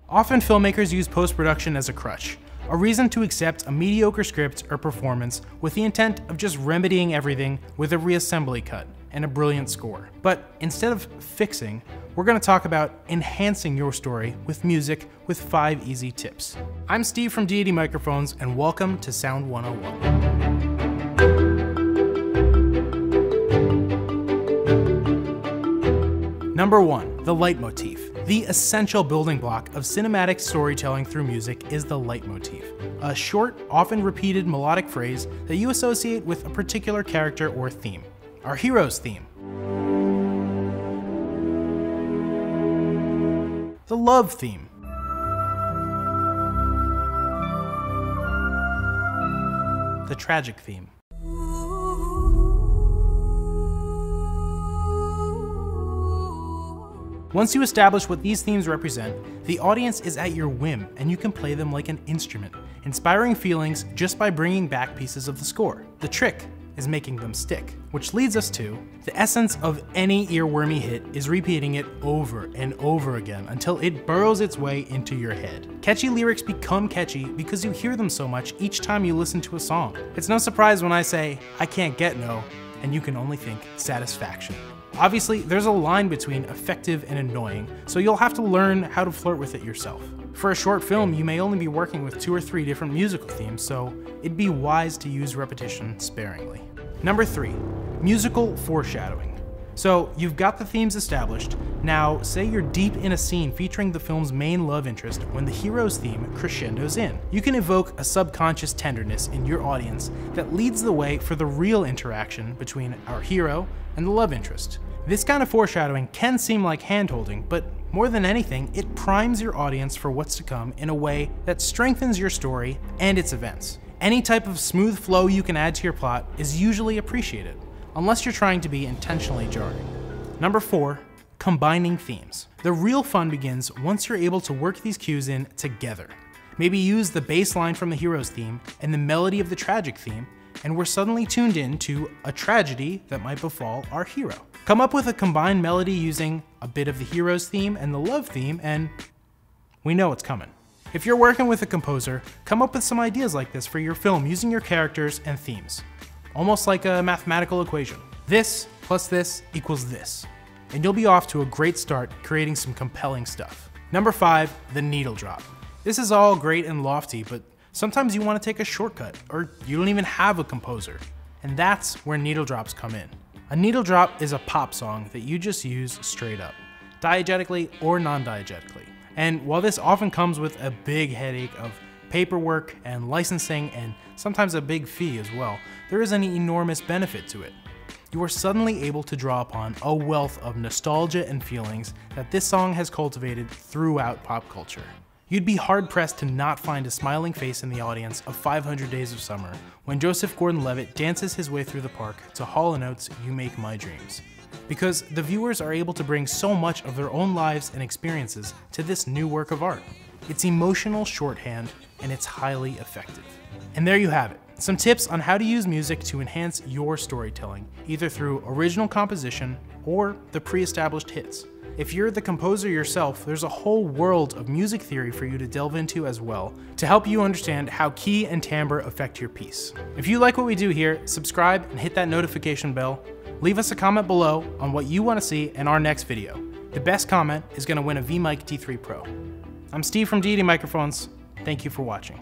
Often filmmakers use post-production as a crutch, a reason to accept a mediocre script or performance with the intent of just remedying everything with a reassembly cut and a brilliant score. But instead of fixing, we're going to talk about enhancing your story with music with 5 easy tips. I'm Steve from Deity Microphones, and welcome to Sound 101. Number 1, the Light Motif. The essential building block of cinematic storytelling through music is the Light Motif, a short, often repeated melodic phrase that you associate with a particular character or theme. Our hero's theme, the love theme, the tragic theme, Once you establish what these themes represent, the audience is at your whim and you can play them like an instrument, inspiring feelings just by bringing back pieces of the score. The trick is making them stick, which leads us to the essence of any earwormy hit is repeating it over and over again until it burrows its way into your head. Catchy lyrics become catchy because you hear them so much each time you listen to a song. It's no surprise when I say, I can't get no, and you can only think satisfaction. Obviously, there's a line between effective and annoying, so you'll have to learn how to flirt with it yourself. For a short film, you may only be working with 2 or 3 different musical themes, so it'd be wise to use repetition sparingly. Number 3, musical foreshadowing. So you've got the themes established. Now, say you're deep in a scene featuring the film's main love interest when the hero's theme crescendos in. You can evoke a subconscious tenderness in your audience that leads the way for the real interaction between our hero and the love interest. This kind of foreshadowing can seem like hand-holding, but more than anything, it primes your audience for what's to come in a way that strengthens your story and its events. Any type of smooth flow you can add to your plot is usually appreciated, unless you're trying to be intentionally jarring. Number 4, combining themes. The real fun begins once you're able to work these cues in together. Maybe use the bass line from the hero's theme and the melody of the tragic theme, and we're suddenly tuned in to a tragedy that might befall our hero. Come up with a combined melody using a bit of the hero's theme and the love theme, and we know it's coming. If you're working with a composer, come up with some ideas like this for your film using your characters and themes. Almost like a mathematical equation. This plus this equals this, and you'll be off to a great start creating some compelling stuff. Number 5, the needle drop. This is all great and lofty, but sometimes you want to take a shortcut, or you don't even have a composer, and that's where needle drops come in. A needle drop is a pop song that you just use straight up, diegetically or non-diegetically. And while this often comes with a big headache of paperwork and licensing and sometimes a big fee as well, there is an enormous benefit to it. You are suddenly able to draw upon a wealth of nostalgia and feelings that this song has cultivated throughout pop culture. You'd be hard-pressed to not find a smiling face in the audience of 500 Days of Summer when Joseph Gordon-Levitt dances his way through the park to Hall & Oates' You Make My Dreams. Because the viewers are able to bring so much of their own lives and experiences to this new work of art. It's emotional shorthand, and it's highly effective. And there you have it, some tips on how to use music to enhance your storytelling, either through original composition or the pre-established hits. If you're the composer yourself, there's a whole world of music theory for you to delve into as well to help you understand how key and timbre affect your piece. If you like what we do here, subscribe and hit that notification bell. Leave us a comment below on what you want to see in our next video. The best comment is going to win a VMic T3 Pro. I'm Steve from Deity Microphones. Thank you for watching.